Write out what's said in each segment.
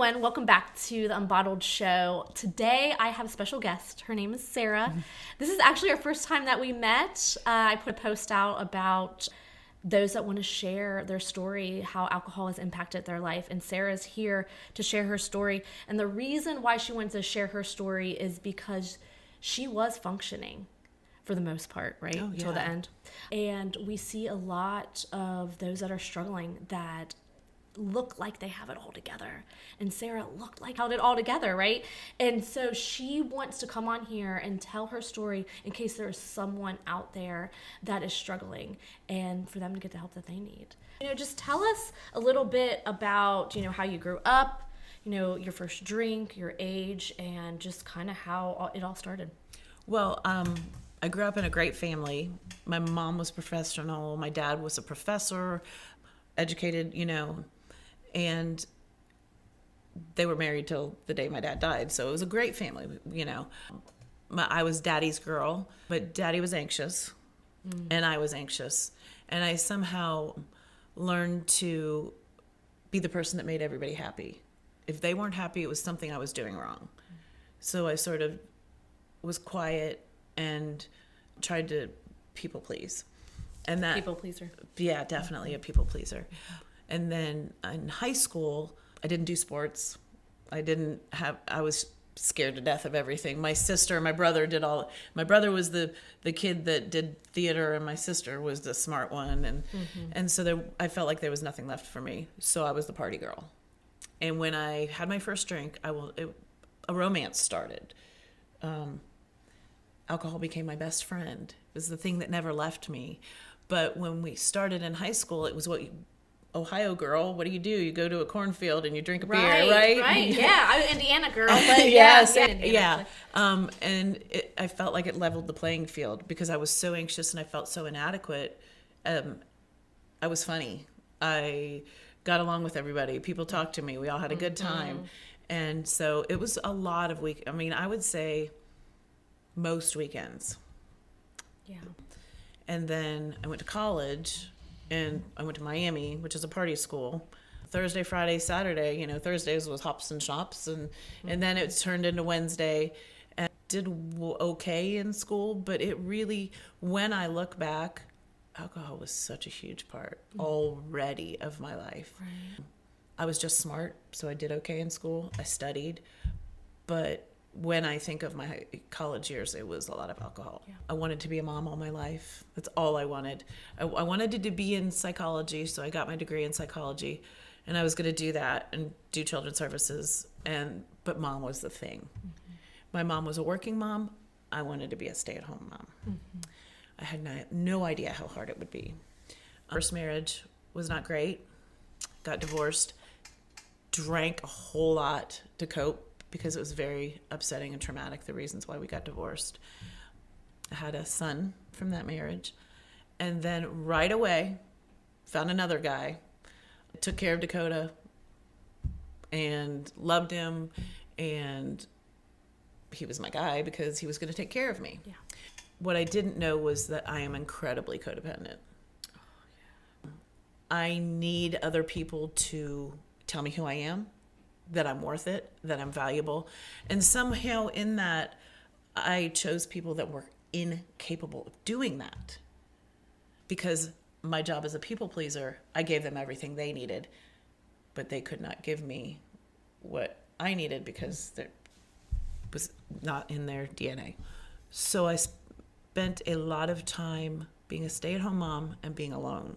everyone. Welcome back to the Unbottled Show. Today, I have a special guest. Her name is Sarah. This is actually our first time that we met. I put a post out about those that want to share their story, how alcohol has impacted their life. And Sarah's here to share her story. And the reason why she wanted to share her story is because she was functioning for the most part, right? Until the end. And we see a lot of those that are struggling that look like they have it all together. And Sarah looked like held it all together, right? And so she wants to come on here and tell her story in case there is someone out there that is struggling and for them to get the help that they need. Just tell us a little bit about, how you grew up, your first drink, your age, and just kind of how it all started. Well, I grew up in a great family. My mom was professional. My dad was a professor, educated, and they were married till the day my dad died. So it was a great family, I was daddy's girl, but daddy was anxious and I was anxious. And I somehow learned to be the person that made everybody happy. If they weren't happy, it was something I was doing wrong. So I sort of was quiet and tried to people please. And that People pleaser. Yeah, definitely a people pleaser. And then in high school, I didn't do sports. I was scared to death of everything. My sister and my brother did all. My brother was the kid that did theater, and my sister was the smart one. And so I felt like there was nothing left for me. So I was the party girl. And when I had my first drink, a romance started. Alcohol became my best friend. It was the thing that never left me. But when we started in high school, it was Ohio girl, what do? You go to a cornfield and you drink a beer, right? Right, yeah. I was Indiana girl, but yes, Indiana, I felt like it leveled the playing field because I was so anxious and I felt so inadequate. I was funny. I got along with everybody. People talked to me. We all had a good time. And so it was a lot of I would say most weekends. Yeah. And then I went to college, and I went to Miami, which is a party school. Thursday, Friday, Saturday, Thursdays was hops and shops, and then it turned into Wednesday. And did okay in school, but it really, when I look back, alcohol was such a huge part already of my life. Right. I was just smart, so I did okay in school. I studied, but when I think of my college years, it was a lot of alcohol. Yeah. I wanted to be a mom all my life. That's all I wanted. I wanted to be in psychology, so I got my degree in psychology, and I was going to do that and do children's services. But mom was the thing. Mm-hmm. My mom was a working mom. I wanted to be a stay-at-home mom. Mm-hmm. I had no idea how hard it would be. First marriage was not great. Got divorced. Drank a whole lot to cope, because it was very upsetting and traumatic, the reasons why we got divorced. I had a son from that marriage. And then right away, found another guy, took care of Dakota, and loved him. And he was my guy because he was going to take care of me. Yeah. What I didn't know was that I am incredibly codependent. Oh, yeah. I need other people to tell me who I am, that I'm worth it, that I'm valuable. And somehow in that, I chose people that were incapable of doing that. Because my job as a people pleaser, I gave them everything they needed, but they could not give me what I needed because it was not in their DNA. So I spent a lot of time being a stay-at-home mom and being alone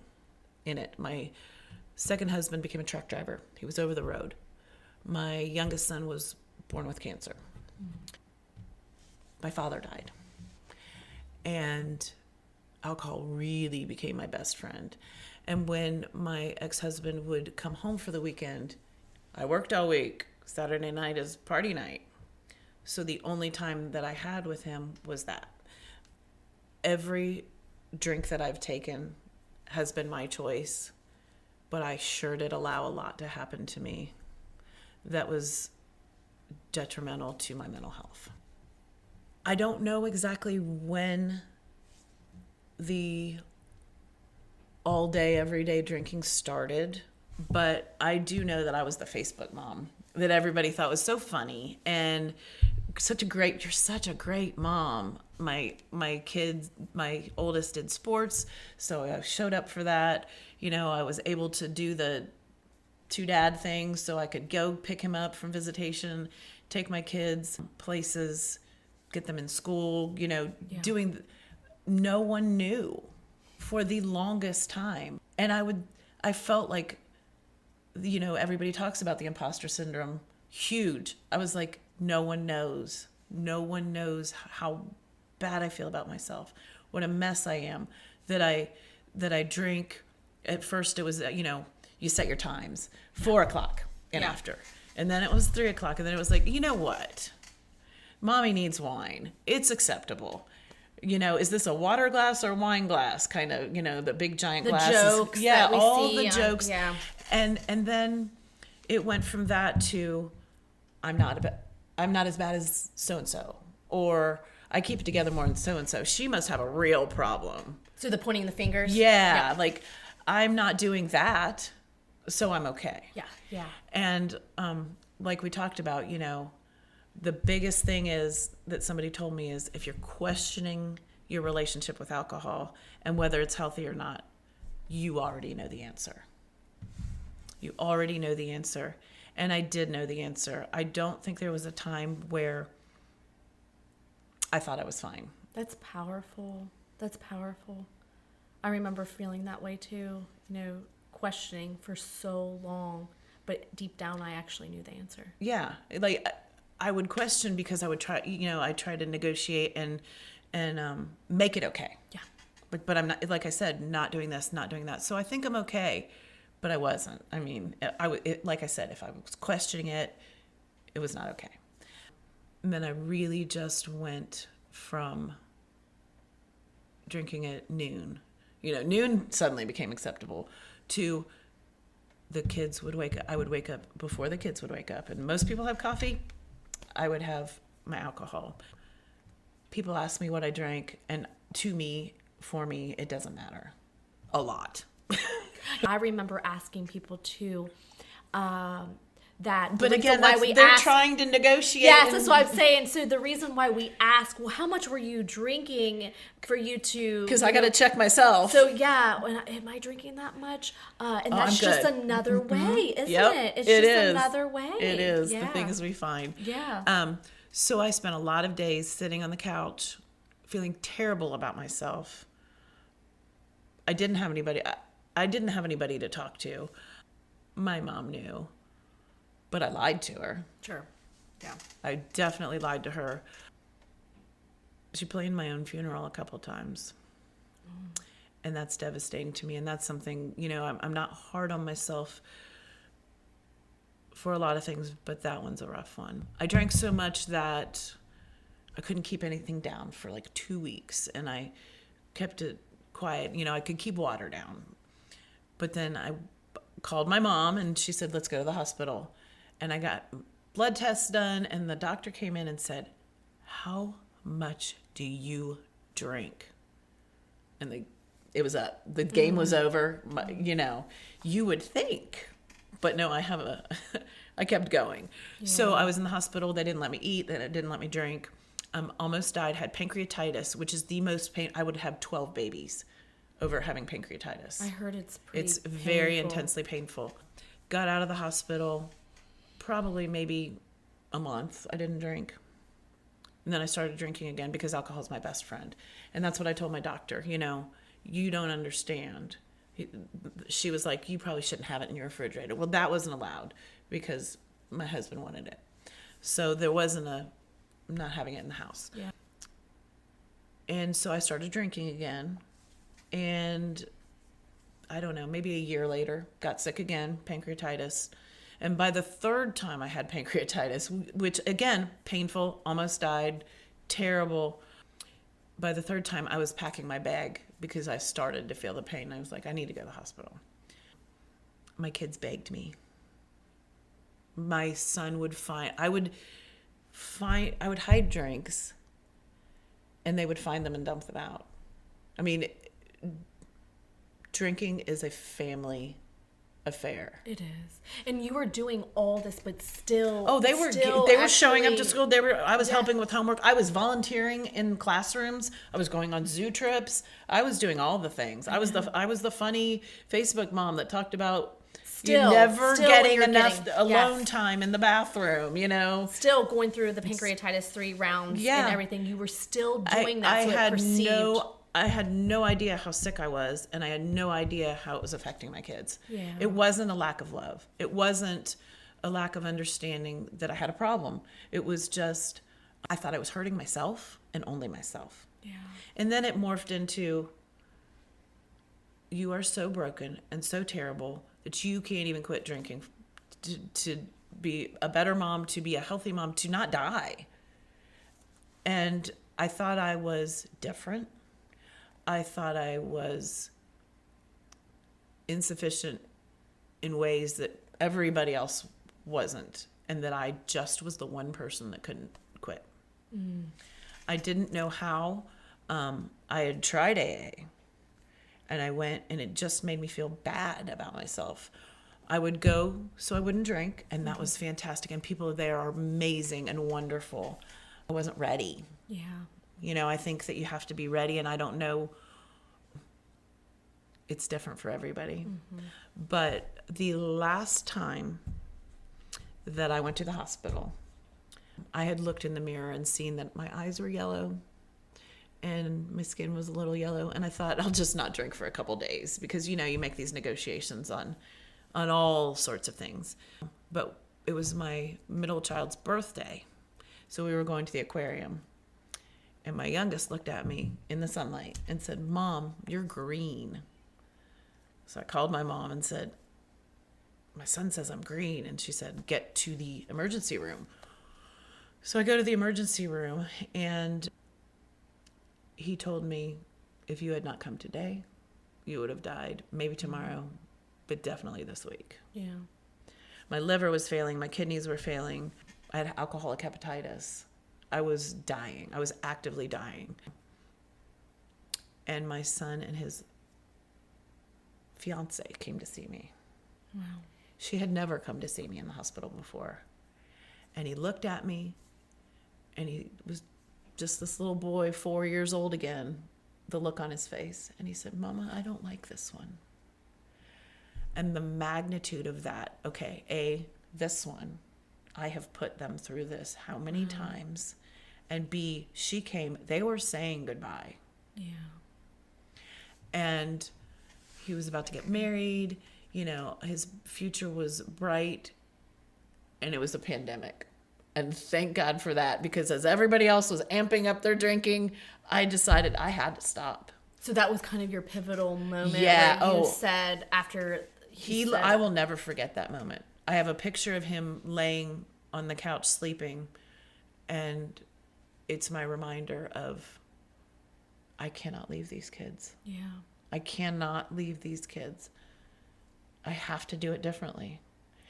in it. My second husband became a truck driver. He was over the road. My youngest son was born with cancer. My father died. And alcohol really became my best friend. And when my ex-husband would come home for the weekend, I worked all week. Saturday night is party night. So the only time that I had with him was that. Every drink that I've taken has been my choice, but I sure did allow a lot to happen to me that was detrimental to my mental health. I don't know exactly when the all day, every day drinking started, but I do know that I was the Facebook mom. that everybody thought was so funny and you're such a great mom. My kids, my oldest did sports, so I showed up for that. I was able to do the two dad things, so I could go pick him up from visitation, take my kids places, get them in school, doing. No one knew for the longest time. And I felt like, everybody talks about the imposter syndrome, huge. I was like, no one knows. No one knows how bad I feel about myself, what a mess I am, that I drink. At first it was, you set your times, 4:00 and after. And then it was 3:00. And then it was like, you know what? Mommy needs wine. It's acceptable. Is this a water glass or a wine glass? Kind of, the big giant glasses. The jokes that we all see the jokes. Yeah. And then it went from that to, I'm not as bad as so-and-so. Or I keep it together more than so-and-so. She must have a real problem. So the pointing the fingers? Yeah. Like, I'm not doing that, so I'm okay. Yeah, yeah. And like we talked about, the biggest thing is that somebody told me is if you're questioning your relationship with alcohol and whether it's healthy or not, you already know the answer. You already know the answer. And I did know the answer. I don't think there was a time where I thought I was fine. That's powerful. That's powerful. I remember feeling that way too, questioning for so long, but deep down I actually knew the answer. Yeah. Like I would question because I would try, I try to negotiate and make it okay. Yeah. But I'm not, like I said, not doing this, not doing that. So I think I'm okay, but I wasn't. I mean, like I said, if I was questioning it, it was not okay. And then I really just went from drinking at noon. Noon suddenly became acceptable to the kids would wake up. I would wake up before the kids would wake up. And most people have coffee. I would have my alcohol. People ask me what I drank. And for me, it doesn't matter a lot. I remember asking people too, that. But again, they're trying to negotiate. Yes, that's what I'm saying. So the reason why we ask, well, how much were you drinking for you to? Because I got to check myself. So yeah, am I drinking that much? And that's just another way, isn't it? It's just another way. It is. The things we find. Yeah. So I spent a lot of days sitting on the couch, feeling terrible about myself. I didn't have anybody. I didn't have anybody to talk to. My mom knew. But I lied to her. Sure. Yeah. I definitely lied to her. She planned my own funeral a couple times. And that's devastating to me. And that's something, I'm not hard on myself for a lot of things, but that one's a rough one. I drank so much that I couldn't keep anything down for like 2 weeks. And I kept it quiet. I could keep water down. But then I called my mom and she said, let's go to the hospital. And I got blood tests done, and the doctor came in and said, how much do you drink? And it was up. The game was over. You would think. But no, I kept going. Yeah. So I was in the hospital. They didn't let me eat. They didn't let me drink. Almost died, had pancreatitis, which is the most pain. I would have 12 babies over having pancreatitis. I heard it's painful. Very intensely painful. Got out of the hospital. Probably maybe a month I didn't drink. And then I started drinking again because alcohol is my best friend. And that's what I told my doctor. You don't understand. She was like, you probably shouldn't have it in your refrigerator. Well, that wasn't allowed because my husband wanted it. So there wasn't I'm not having it in the house. Yeah. And so I started drinking again. And I don't know, maybe a year later, got sick again, pancreatitis. And by the third time I had pancreatitis, which again, painful, almost died, terrible. By the third time I was packing my bag because I started to feel the pain. I was like, I need to go to the hospital. My kids begged me. My son I would hide drinks and they would find them and dump them out. I mean, drinking is a family affair. It is. And you were doing all this, but still. Oh, they were showing up to school. I was helping with homework. I was volunteering in classrooms. I was going on zoo trips. I was doing all the things. I was the funny Facebook mom that talked about you never getting enough alone time in the bathroom, Still going through the pancreatitis 3 rounds and everything. You were still doing that. I had no idea how sick I was, and I had no idea how it was affecting my kids. Yeah. It wasn't a lack of love. It wasn't a lack of understanding that I had a problem. It was just, I thought I was hurting myself and only myself. Yeah. And then it morphed into, you are so broken and so terrible that you can't even quit drinking to be a better mom, to be a healthy mom, to not die. And I thought I was different. I thought I was insufficient in ways that everybody else wasn't, and that I just was the one person that couldn't quit. I didn't know how. I had tried AA, and I went, and it just made me feel bad about myself. I would go so I wouldn't drink, and that was fantastic, and people there are amazing and wonderful. I wasn't ready. Yeah. I think that you have to be ready, and I don't know. It's different for everybody. But the last time that I went to the hospital, I had looked in the mirror and seen that my eyes were yellow and my skin was a little yellow. And I thought, I'll just not drink for a couple days because, you make these negotiations on all sorts of things. But it was my middle child's birthday. So we were going to the aquarium. And my youngest looked at me in the sunlight and said, "Mom, you're green." So I called my mom and said, "My son says I'm green." And she said, "Get to the emergency room." So I go to the emergency room, and he told me, "If you had not come today, you would have died. Maybe tomorrow, but definitely this week." Yeah. My liver was failing. My kidneys were failing. I had alcoholic hepatitis. I was dying. I was actively dying. And my son and his fiance came to see me. Wow. She had never come to see me in the hospital before. And he looked at me, and he was just this little boy, 4 years old again, the look on his face. And he said, "Mama, I don't like this one." And the magnitude of that, okay, this one, I have put them through this how many times? And B, she came, they were saying goodbye. Yeah. And he was about to get married, his future was bright, and it was a pandemic. And thank God for that, because as everybody else was amping up their drinking, I decided I had to stop. So that was kind of your pivotal moment. Yeah. Where you said after I will never forget that moment. I have a picture of him laying on the couch sleeping, and it's my reminder of, I cannot leave these kids. Yeah. I cannot leave these kids. I have to do it differently.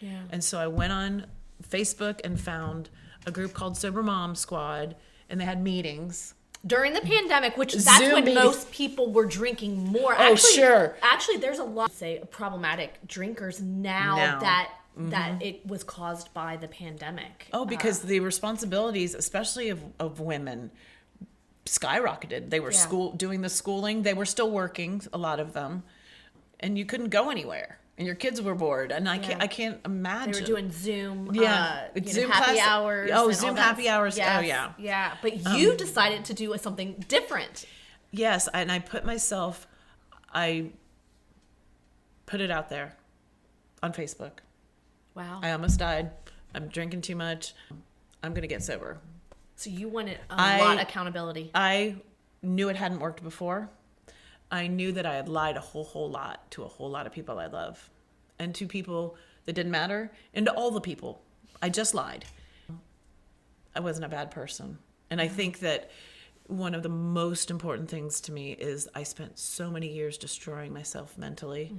Yeah. And so I went on Facebook and found a group called Sober Mom Squad, and they had meetings. During the pandemic, which that's Zoom when meetings. Most people were drinking more. Sure. Actually, there's a lot of problematic drinkers now. that it was caused by the pandemic. Oh, because the responsibilities, especially of women, skyrocketed. They were doing the schooling. They were still working, a lot of them, and you couldn't go anywhere. And your kids were bored, and I can't imagine. They were doing Zoom, Zoom happy hours. Oh, Zoom happy hours. Yes, oh, yeah. Yeah, but you decided to do something different. Yes, and I put it out there on Facebook. Wow. I almost died. I'm drinking too much. I'm going to get sober. So you wanted a lot of accountability. I knew it hadn't worked before. I knew that I had lied a whole lot to a whole lot of people I love, and to people that didn't matter, and to all the people. I just lied. I wasn't a bad person. And I think that one of the most important things to me is I spent so many years destroying myself mentally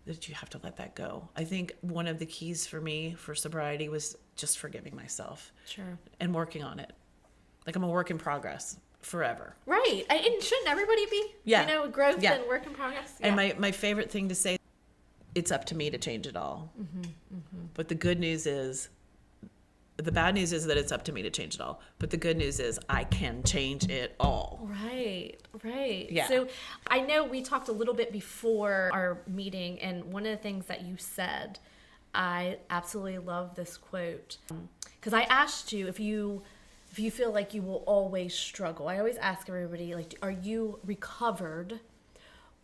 that you have to let that go. I think one of the keys for me for sobriety was just forgiving myself. Sure. And working on it. Like, I'm a work in progress forever. Right. And shouldn't everybody be? Yeah. Growth and work in progress. Yeah. And my favorite thing to say, it's up to me to change it all. But the good news is, the bad news is that it's up to me to change it all. But the good news is I can change it all. Right. Yeah. So I know we talked a little bit before our meeting, and one of the things that you said, I absolutely love this quote. Because I asked you if you feel like you will always struggle. I always ask everybody, like, are you recovered?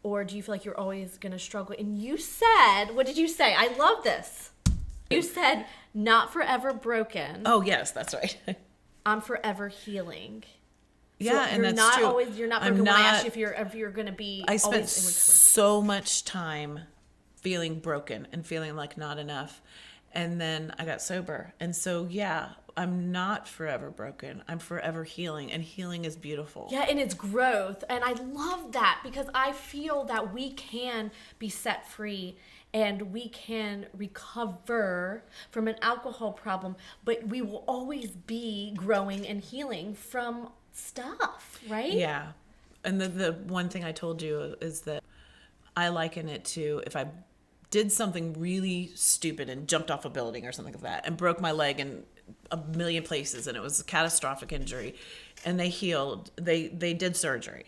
Or do you feel like you're always going to struggle? And you said, what did you say? I love this. You said, not forever broken. Oh, yes, that's right. I'm forever healing. Yeah, So and that's not true. Always, you're not broken when I asked you if you're going to be I always spent in recovery. so much time feeling broken and feeling like not enough. And then I got sober. And so, yeah, I'm not forever broken. I'm forever healing. And healing is beautiful. Yeah, and it's growth. And I love that because I feel that we can be set free and we can recover from an alcohol problem, but we will always be growing and healing from stuff, right? Yeah. And the one thing I told you is that I liken it to if I did something really stupid and jumped off a building or something like that and broke my leg in a million places and it was a catastrophic injury and they healed, they did surgery.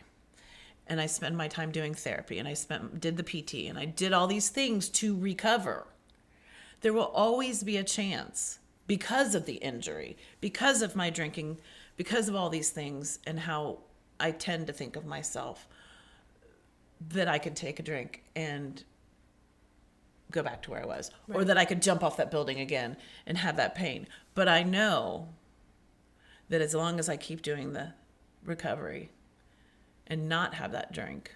And I spent my time doing therapy and I did the PT and I did all these things to recover. There will always be a chance because of the injury, because of my drinking, because of all these things and how I tend to think of myself, that I could take a drink and go back to where I was, right. Or that I could jump off that building again and have that pain. But I know that as long as I keep doing the recovery and not have that drink,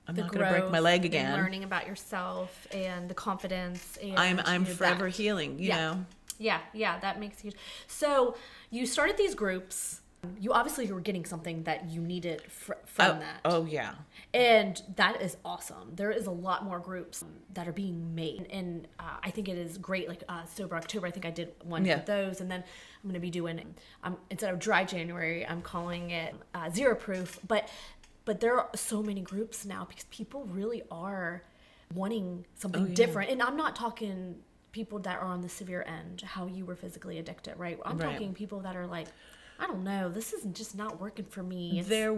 I'm not going to break my leg again. And learning about yourself and the confidence. And I'm forever healing, you know? Yeah, that makes huge. So you started these groups. You obviously were getting something that you needed from that. Oh, yeah. And that is awesome. There is a lot more groups that are being made. And I think it is great. Like Sober October, I think I did one with those. And then I'm going to be doing, instead of Dry January, I'm calling it Zero Proof. But there are so many groups now because people really are wanting something different. And I'm not talking people that are on the severe end, how you were physically addicted, right? I'm talking people that are like, I don't know, this isn't just not working for me. There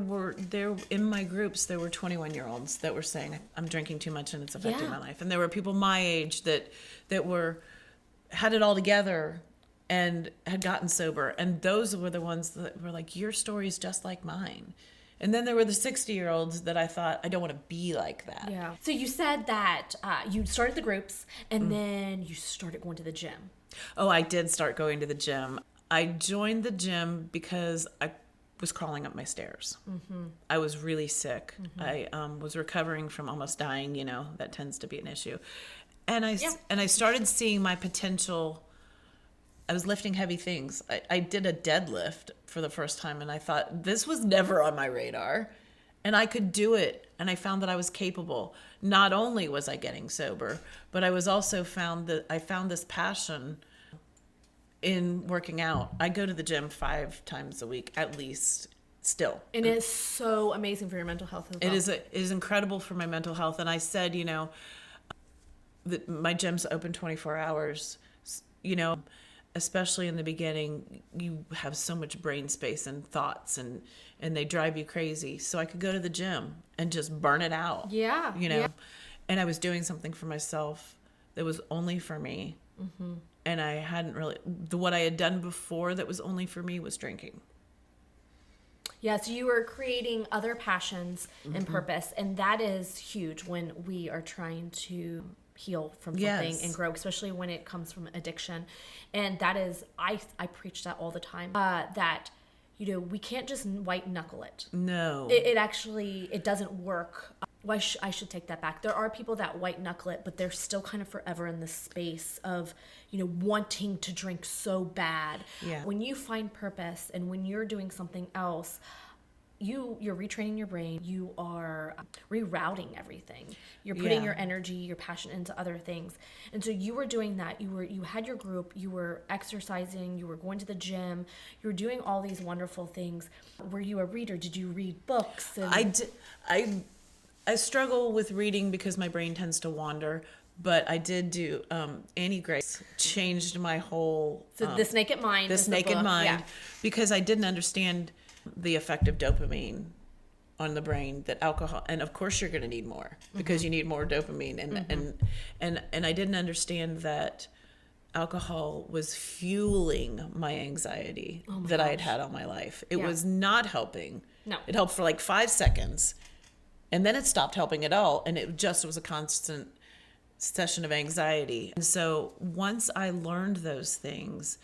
in my groups, there were 21-year-olds that were saying, I'm drinking too much and it's affecting my life. And there were people my age that had it all together and had gotten sober. And those were the ones that were like, your story is just like mine. And then there were the 60-year-olds that I thought, I don't want to be like that. Yeah. So you said that you started the groups and then you started going to the gym. Oh, I did start going to the gym. I joined the gym because I was crawling up my stairs. Mm-hmm. I was really sick. Mm-hmm. I was recovering from almost dying. You know, that tends to be an issue. And I started seeing my potential. I was lifting heavy things. I did a deadlift for the first time, and I thought, this was never on my radar. And I could do it. And I found that I was capable. Not only was I getting sober, but I was also found this passion in working out. I go to the gym 5 times a week at least still. And it's so amazing for your mental health as well. It is incredible for my mental health. And I said, you know, that my gym's open 24 hours, you know, especially in the beginning, you have so much brain space and thoughts and they drive you crazy. So I could go to the gym and just burn it out. Yeah. You know, and I was doing something for myself that was only for me. Mm-hmm. And I hadn't really, what I had done before that was only for me was drinking. Yeah, so you were creating other passions and purpose, and that is huge when we are trying to heal from something and grow, especially when it comes from addiction. And that is, I preach that all the time, that, you know, we can't just white knuckle it. No. It actually, it doesn't work. Well, I should take that back. There are people that white knuckle it, but they're still kind of forever in this space of, you know, wanting to drink so bad. Yeah. When you find purpose and when you're doing something else, you're retraining your brain. You are rerouting everything. You're putting your energy, your passion into other things. And so you were doing that. You had your group. You were exercising. You were going to the gym. You were doing all these wonderful things. Were you a reader? Did you read books? I did. I struggle with reading because my brain tends to wander. But I did do Annie Grace changed my whole This Naked Mind. This Naked Mind, because I didn't understand the effect of dopamine on the brain, that alcohol, and of course you're going to need more because you need more dopamine, and I didn't understand that alcohol was fueling my anxiety that I had had all my life. It was not helping. No. It helped for like 5 seconds, and then it stopped helping at all, and it just was a constant session of anxiety. And so once I learned those things,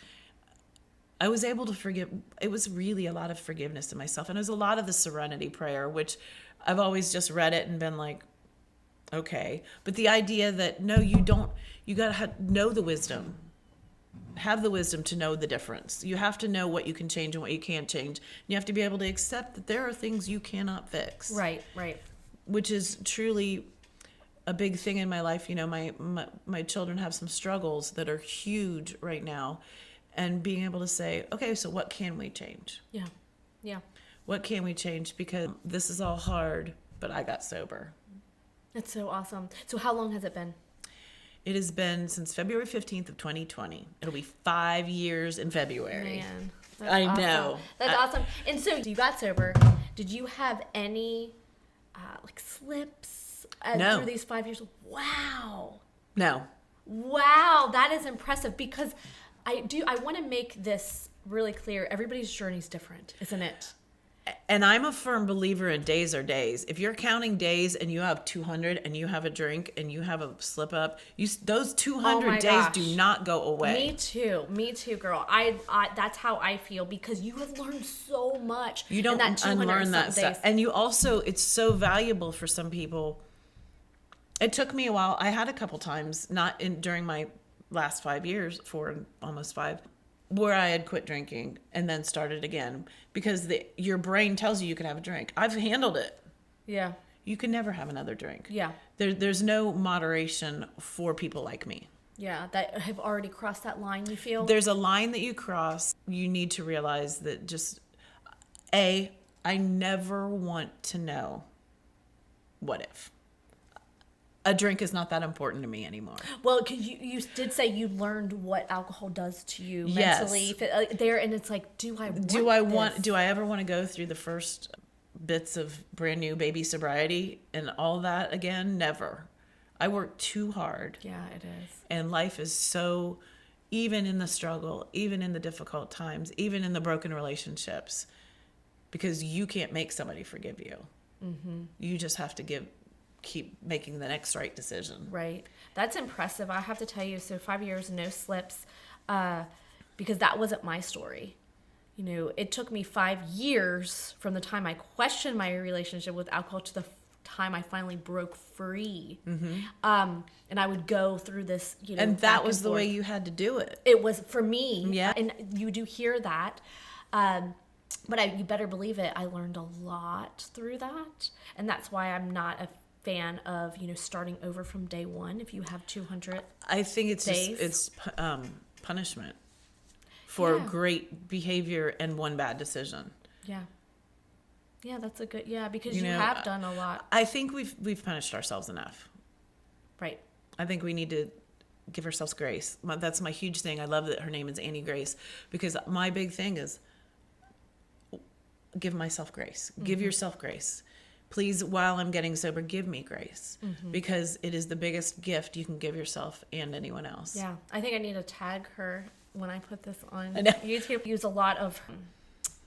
I was able to forgive. It was really a lot of forgiveness in myself. And it was a lot of the Serenity Prayer, which I've always just read it and been like, okay. But the idea that, no, you don't, you got to know the wisdom. Have the wisdom to know the difference. You have to know what you can change and what you can't change. You have to be able to accept that there are things you cannot fix. Right. Which is truly a big thing in my life. You know, my children have some struggles that are huge right now, and being able to say, okay, so what can we change? Yeah. What can we change? Because this is all hard, but I got sober. That's so awesome. So how long has it been? It has been since February 15th of 2020. It'll be 5 years in February. Man, I awesome. know. That's awesome. And so you got sober. Did you have any like slips No. through these 5 years? Wow. No. Wow, that is impressive, because I want to make this really clear. Everybody's journey is different, isn't it? And I'm a firm believer in days are days. If you're counting days and you have 200 and you have a drink and you have a slip up, those 200 days do not go away. Me too, girl. I that's how I feel, because you have learned so much. You don't unlearn that stuff. And you also, it's so valuable for some people. It took me a while. I had a couple times, during my last 5 years, almost 5, where I had quit drinking and then started again, because your brain tells you can have a drink. I've handled it. Yeah. You can never have another drink. Yeah. There's no moderation for people like me. Yeah, that have already crossed that line, you feel? There's a line that you cross. You need to realize that I never want to know what if. A drink is not that important to me anymore. Well, because you did say you learned what alcohol does to you mentally. Yes. And it's like, do I ever want to go through the first bits of brand new baby sobriety and all that again? Never. I worked too hard. Yeah, it is. And life is so, even in the struggle, even in the difficult times, even in the broken relationships, because you can't make somebody forgive you. Mm-hmm. You just have to keep making the next right decision. Right. That's impressive. I have to tell you, so 5 years, no slips, because that wasn't my story. You know, it took me 5 years from the time I questioned my relationship with alcohol to the time I finally broke free. Mm-hmm. And I would go through this, and that was the way you had to do it. It was for me. Yeah. And you do hear that. But you better believe it. I learned a lot through that. And that's why I'm not a fan of starting over from day one if you have 200 I think it's days. It's punishment for great behavior and one bad decision. Yeah, that's a good, because you have done a lot. I think we've punished ourselves enough. Right. I think we need to give ourselves grace. That's my huge thing. I love that her name is Annie Grace, because my big thing is give myself grace. Mm-hmm. Give yourself grace. Please, while I'm getting sober, give me grace, because it is the biggest gift you can give yourself and anyone else. Yeah, I think I need to tag her when I put this on YouTube. Use a lot of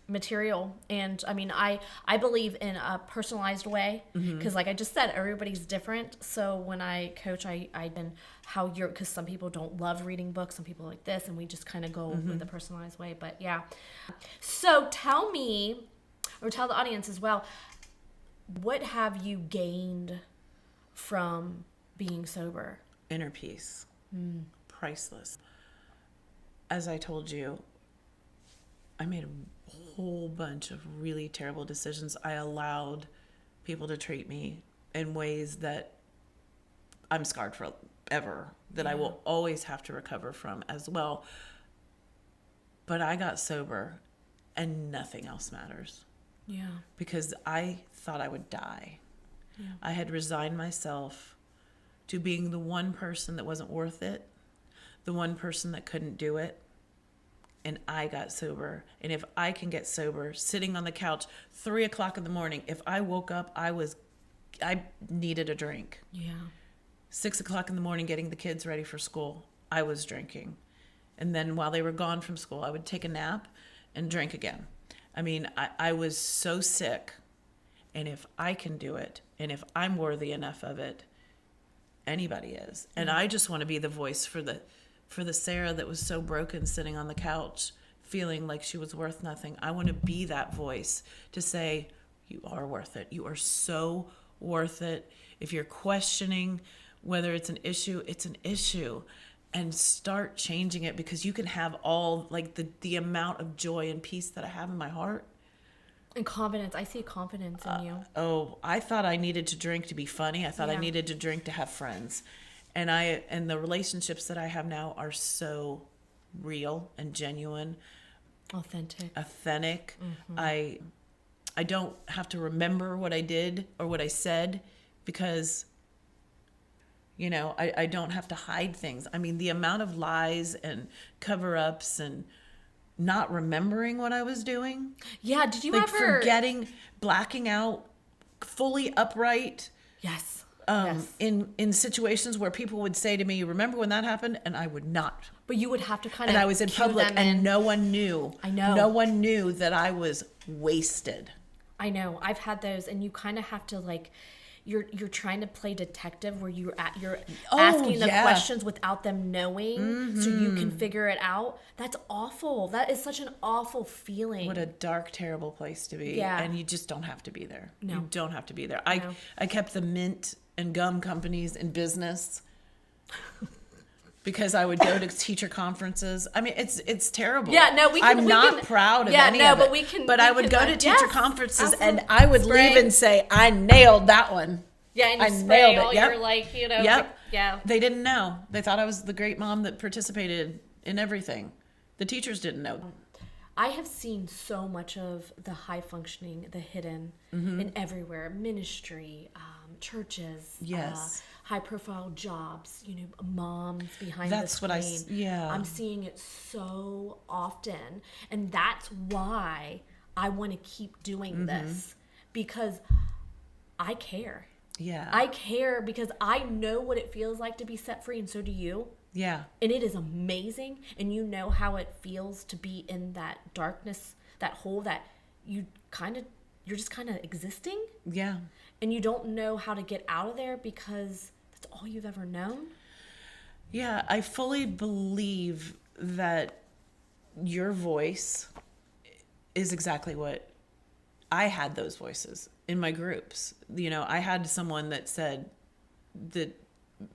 material, and I mean, I believe in a personalized way, because like I just said, everybody's different. So when I coach, I been how you're, because some people don't love reading books, some people like this, and we just kind of go with the personalized way. But yeah, so tell me, or tell the audience as well, what have you gained from being sober? Inner peace. Priceless. As I told you, I made a whole bunch of really terrible decisions. I allowed people to treat me in ways that I'm scarred forever, that I will always have to recover from as well. But I got sober and nothing else matters. Yeah. Because I thought I would die. Yeah. I had resigned myself to being the one person that wasn't worth it, the one person that couldn't do it. And I got sober. And if I can get sober, sitting on the couch, 3:00 in the morning, if I woke up, I needed a drink. Yeah. 6:00 in the morning, getting the kids ready for school, I was drinking. And then while they were gone from school, I would take a nap and drink again. I mean, I was so sick. And if I can do it, and if I'm worthy enough of it, anybody is. And I just want to be the voice for the Sarah that was so broken, sitting on the couch, feeling like she was worth nothing. I want to be that voice to say, you are worth it. You are so worth it. If you're questioning whether it's an issue, it's an issue. And start changing it, because you can have all, like, the amount of joy and peace that I have in my heart. And confidence. I see confidence in you. I thought I needed to drink to be funny. I thought I needed to drink to have friends. And the relationships that I have now are so real and genuine. Authentic. Mm-hmm. I don't have to remember what I did or what I said, because, you know, I don't have to hide things. I mean, the amount of lies and cover-ups and not remembering what I was doing. Yeah, did you like ever... forgetting, blacking out, fully upright. Yes. In situations where people would say to me, remember when that happened? And I would not. But you would have to kind of... And I was in public and no one knew. I know. No one knew that I was wasted. I know. I've had those, and you kind of have to, like... You're trying to play detective, where you're asking the questions without them knowing, so you can figure it out. That's awful. That is such an awful feeling. What a dark, terrible place to be. Yeah. And you just don't have to be there. No. You don't have to be there. No. I kept the mint and gum companies in business because I would go to teacher conferences. I mean, it's terrible. Yeah, no, I'm not proud of any of it. But I would go to teacher conferences, and I would leave and say, I nailed that one. Yeah, and you I spray nailed it. all Yep. your, like, you know. Yep. Like, yeah. They didn't know. They thought I was the great mom that participated in everything. The teachers didn't know. I have seen so much of the high functioning, the hidden, in everywhere. Ministry, churches, Yes. high profile jobs, you know, moms behind That's the screen. yeah. I'm seeing it so often. And that's why I want to keep doing this, because I care. Yeah. I care because I know what it feels like to be set free, and so do you. Yeah. And it is amazing, and you know how it feels to be in that darkness, that hole that you're just kind of existing. Yeah. And you don't know how to get out of there because that's all you've ever known. Yeah, I fully believe that your voice is exactly what I had. Those voices in my groups. You know, I had someone that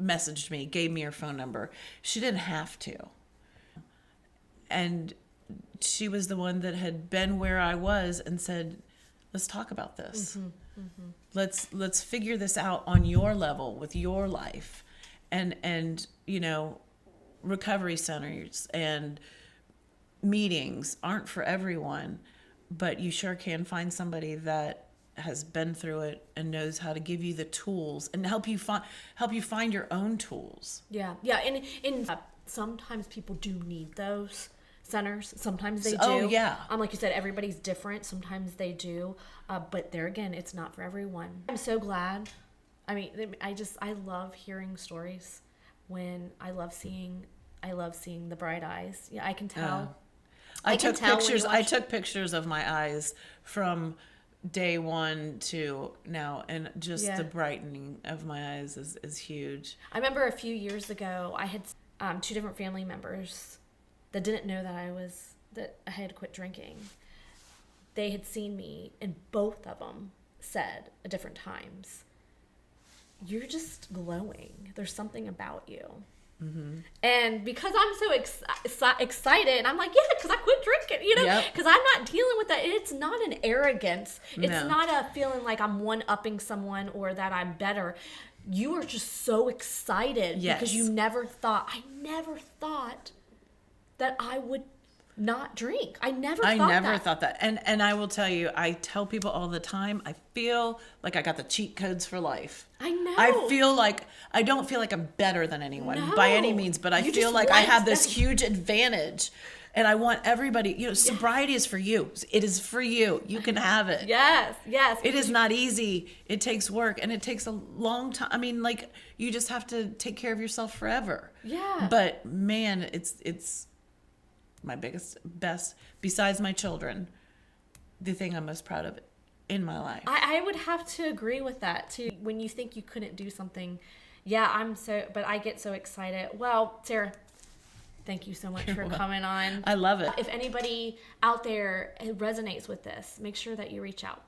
messaged me, gave me her phone number. She didn't have to. And she was the one that had been where I was and said, let's talk about this. Let's figure this out on your level with your life. And you know, recovery centers and meetings aren't for everyone, but you sure can find somebody that has been through it and knows how to give you the tools and help you find your own tools. Yeah. And sometimes people do need those centers. Sometimes they do. Oh, yeah. Like you said, everybody's different. Sometimes they do. But there again, it's not for everyone. I'm so glad. I mean, I love hearing stories. I love seeing the bright eyes. Yeah, I can tell. I took pictures of my eyes from day one to now, and just the brightening of my eyes is huge. I remember a few years ago, I had 2 different family members that didn't know that I had quit drinking. They had seen me, and both of them said at different times, "You're just glowing. There's something about you." And because I'm so excited, I'm like, yeah, because I quit drinking, you know, because I'm not dealing with that. It's not an arrogance. It's not a feeling like I'm one-upping someone or that I'm better. You are just so excited because I never thought that I would not drink. I never thought that. And I will tell you, I tell people all the time, I feel like I got the cheat codes for life. I know. I don't feel like I'm better than anyone No. by any means, but I You feel just like I want have this them. huge advantage. And I want everybody, sobriety is for you. It is for you. You can have it. Yes. It is not easy. It takes work, and it takes a long time. I mean, like, you just have to take care of yourself forever. Yeah. But man, it's my best, besides my children, the thing I'm most proud of in my life. I would have to agree with that too. When you think you couldn't do something, but I get so excited. Well, Sarah, thank you so much for coming on. I love it. If anybody out there resonates with this, make sure that you reach out.